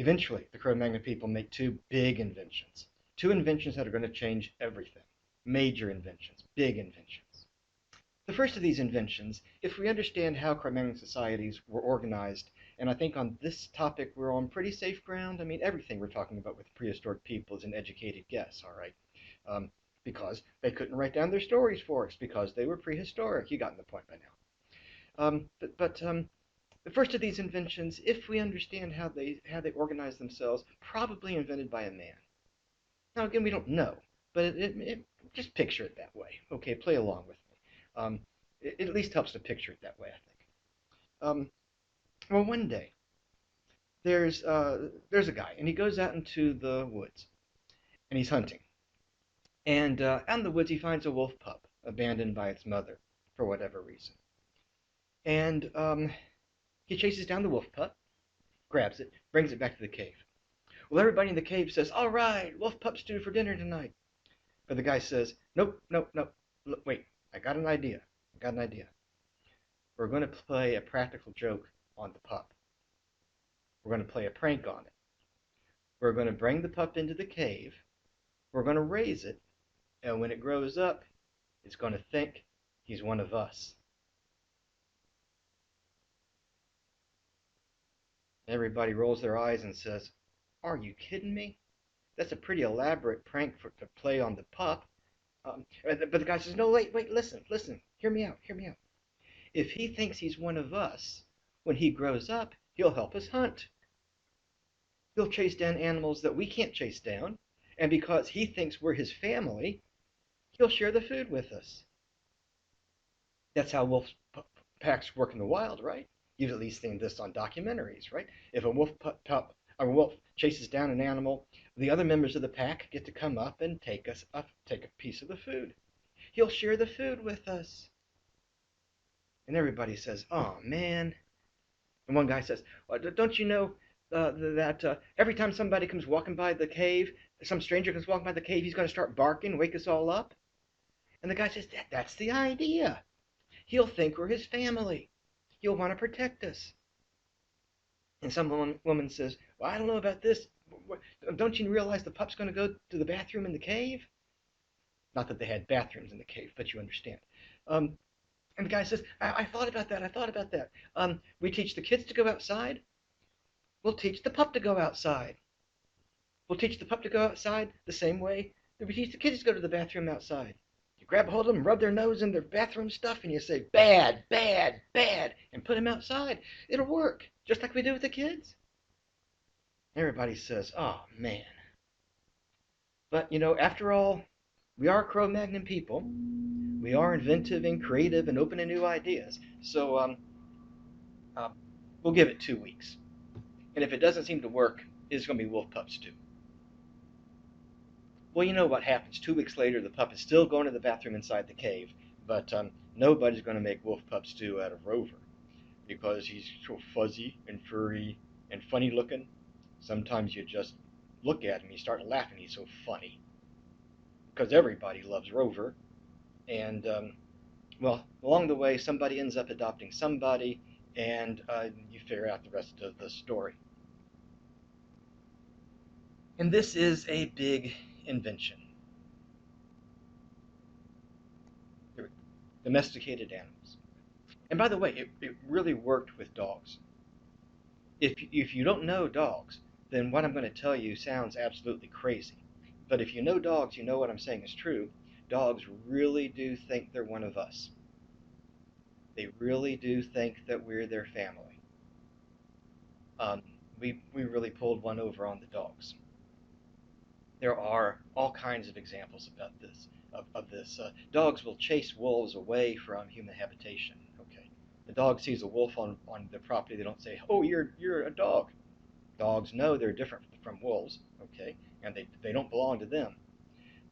Eventually, the Cro-Magnon people make two big inventions. Two inventions that are going to change everything. Major inventions, big inventions. The first of these inventions, if we understand how Cro-Magnon societies were organized, and I think on this topic we're on pretty safe ground. I mean, everything we're talking about with prehistoric people is an educated guess, all right? Um, because they couldn't write down their stories for us because they were prehistoric. You gotten the point by now. The first of these inventions, if we understand how they organize themselves, probably invented by a man. Now again, we don't know, but just picture it that way. Okay, play along with me. It at least helps to picture it that way, I think. Well, one day there's a guy, and he goes out into the woods, and he's hunting. And out in the woods, he finds a wolf pup abandoned by its mother for whatever reason. And he chases down the wolf pup, grabs it, brings it back to the cave. Well, everybody in the cave says, "All right, wolf pup stew for dinner tonight." But the guy says, "Nope, nope, nope. Look, wait, I got an idea. I got an idea. We're going to play a practical joke on the pup. We're going to play a prank on it. We're going to bring the pup into the cave. We're going to raise it. And when it grows up, it's going to think he's one of us." Everybody rolls their eyes and says, "Are you kidding me? That's a pretty elaborate prank to play on the pup." But the guy says, "No, wait, listen, hear me out, hear me out. If he thinks he's one of us, when he grows up, he'll help us hunt. He'll chase down animals that we can't chase down, and because he thinks we're his family, he'll share the food with us." That's how wolf packs work in the wild, right? You've at least seen this on documentaries, right? If a wolf chases down an animal, the other members of the pack get to come up and take a piece of the food. He'll share the food with us. And everybody says, "Oh man." And one guy says, "Well, don't you know that every time somebody comes walking by the cave, some stranger comes walking by the cave, he's going to start barking, wake us all up?" And the guy says, "That's the idea. He'll think we're his family. He'll want to protect us." And some woman says, "Well, I don't know about this. Don't you realize the pup's going to go to the bathroom in the cave?" Not that they had bathrooms in the cave, but you understand. And the guy says, I thought about that. I thought about that. We teach the kids to go outside. We'll teach the pup to go outside. We'll teach the pup to go outside the same way that we teach the kids to go to the bathroom outside. You grab a hold of them, rub their nose in their bathroom stuff, and you say, "Bad, bad, bad," and put them outside. It'll work, just like we do with the kids. Everybody says, "Oh, man." But, after all, we are Cro-Magnon people. We are inventive and creative and open to new ideas. So uh, we'll give it 2 weeks. And if it doesn't seem to work, it's going to be wolf pup stew. Well, you know what happens. 2 weeks later, the pup is still going to the bathroom inside the cave, but nobody's going to make wolf pup stew out of Rover because he's so fuzzy and furry and funny looking. Sometimes you just look at him, you start laughing. He's so funny because everybody loves Rover. And well, along the way, somebody ends up adopting somebody, and you figure out the rest of the story. And this is a big invention. Domesticated animals. And by the way, it really worked with dogs. If you don't know dogs, then what I'm going to tell you sounds absolutely crazy. But if you know dogs, you know what I'm saying is true. Dogs really do think they're one of us. They really do think that we're their family. Um, we really pulled one over on the dogs. There are all kinds of examples about this. Of this, dogs will chase wolves away from human habitation. Okay, the dog sees a wolf on their property. They don't say, "Oh, you're a dog." Dogs know they're different from wolves. Okay, and they don't belong to them.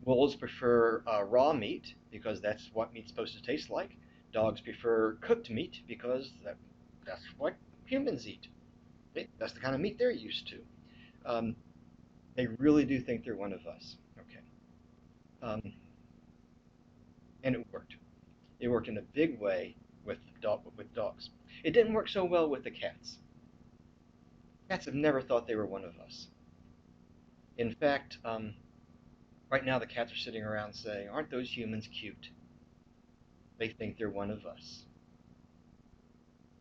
Wolves prefer raw meat because that's what meat's supposed to taste like. Dogs prefer cooked meat because that's what humans eat. Okay? That's the kind of meat they're used to. Um, they really do think they're one of us. Okay, and it worked. It worked in a big way with dogs. It didn't work so well with the cats. Cats have never thought they were one of us. In fact, right now the cats are sitting around saying, "Aren't those humans cute?" They think they're one of us,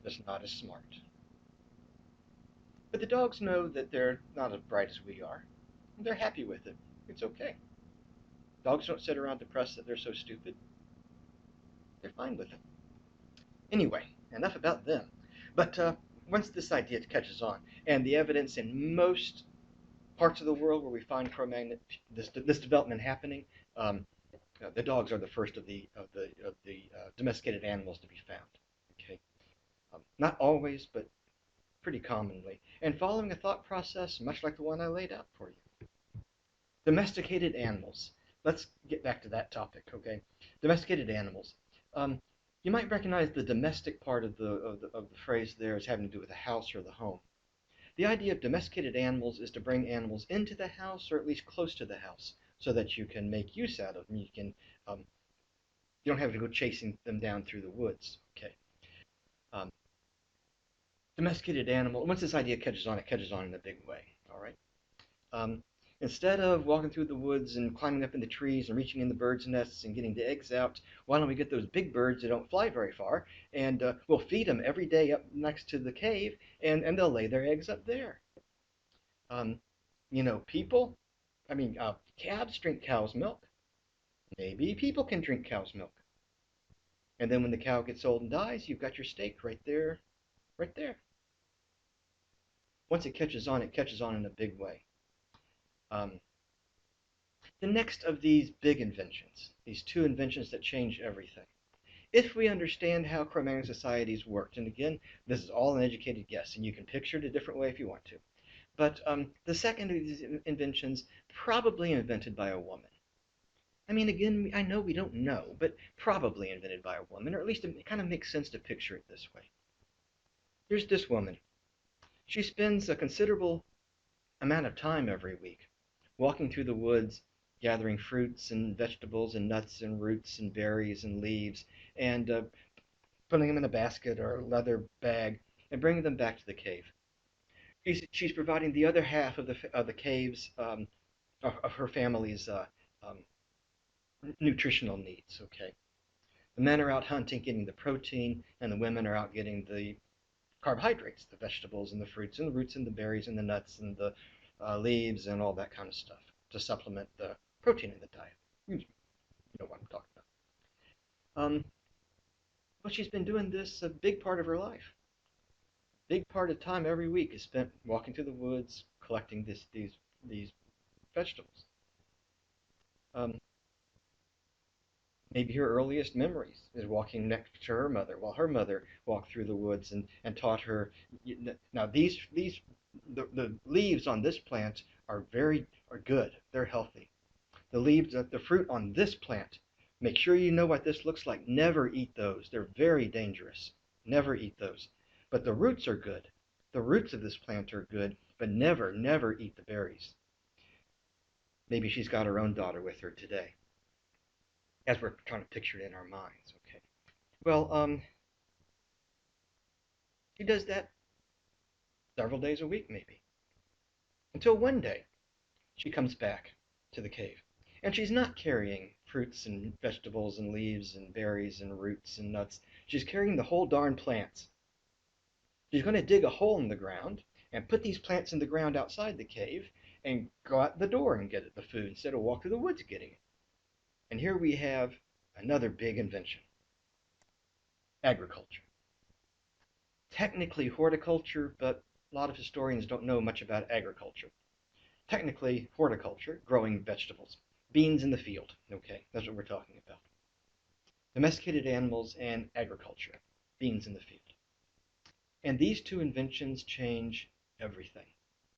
just not as smart. But the dogs know that they're not as bright as we are. They're happy with it. It's okay. Dogs don't sit around depressed that they're so stupid. They're fine with it. Anyway, enough about them. But once this idea catches on, and the evidence in most parts of the world where we find Cro-Magnon, this development happening, um, the dogs are the first of the domesticated animals to be found. Okay, not always, but pretty commonly, and following a thought process much like the one I laid out for you. Domesticated animals. Let's get back to that topic. Okay, domesticated animals. Um, you might recognize the domestic part of the phrase there as having to do with the house or the home. The idea of domesticated animals is to bring animals into the house or at least close to the house so that you can make use out of them. Um, you don't have to go chasing them down through the woods. Okay. Um, domesticated animal. Once this idea catches on, it catches on in a big way. All right. Um, instead of walking through the woods and climbing up in the trees and reaching in the birds' nests and getting the eggs out, why don't we get those big birds that don't fly very far, and we'll feed them every day up next to the cave, and they'll lay their eggs up there. Um, people, calves drink cow's milk. Maybe people can drink cow's milk. And then when the cow gets old and dies, you've got your steak right there, right there. Once it catches on in a big way. Um, the next of these big inventions, these two inventions that change everything. If we understand how Cro-Magnon societies worked, and again, this is all an educated guess, and you can picture it a different way if you want to. But the second of these inventions, probably invented by a woman. I mean, again, I know we don't know, but probably invented by a woman, or at least it kind of makes sense to picture it this way. Here's this woman. She spends a considerable amount of time every week walking through the woods, gathering fruits and vegetables and nuts and roots and berries and leaves, and putting them in a basket or a leather bag and bringing them back to the cave. She's providing the other half of the cave's of her family's um, nutritional needs. Okay, the men are out hunting, getting the protein, and the women are out getting the carbohydrates, the vegetables and the fruits and the roots and the berries and the nuts and the leaves and all that kind of stuff to supplement the protein in the diet. You know what I'm talking about. But she's been doing this a big part of her life. Big part of time every week is spent walking through the woods, collecting these vegetables. Um, Maybe her earliest memories is walking next to her mother while her mother walked through the woods and taught her. Now the leaves on this plant are good. They're healthy. The leaves, the fruit on this plant, make sure you know what this looks like. Never eat those. They're very dangerous. Never eat those. But the roots are good. The roots of this plant are good, but never eat the berries. Maybe she's got her own daughter with her today, as we're trying to picture it in our minds. Okay. Well, she does that several days a week, maybe, until one day she comes back to the cave, and she's not carrying fruits and vegetables and leaves and berries and roots and nuts. She's carrying the whole darn plants. She's going to dig a hole in the ground and put these plants in the ground outside the cave and go out the door and get the food instead of walk through the woods getting it. And here we have another big invention: agriculture. Technically horticulture, but a lot of historians don't know much about agriculture. Technically horticulture, growing vegetables, beans in the field. Okay, that's what we're talking about. Domesticated animals and agriculture, beans in the field. And these two inventions change everything.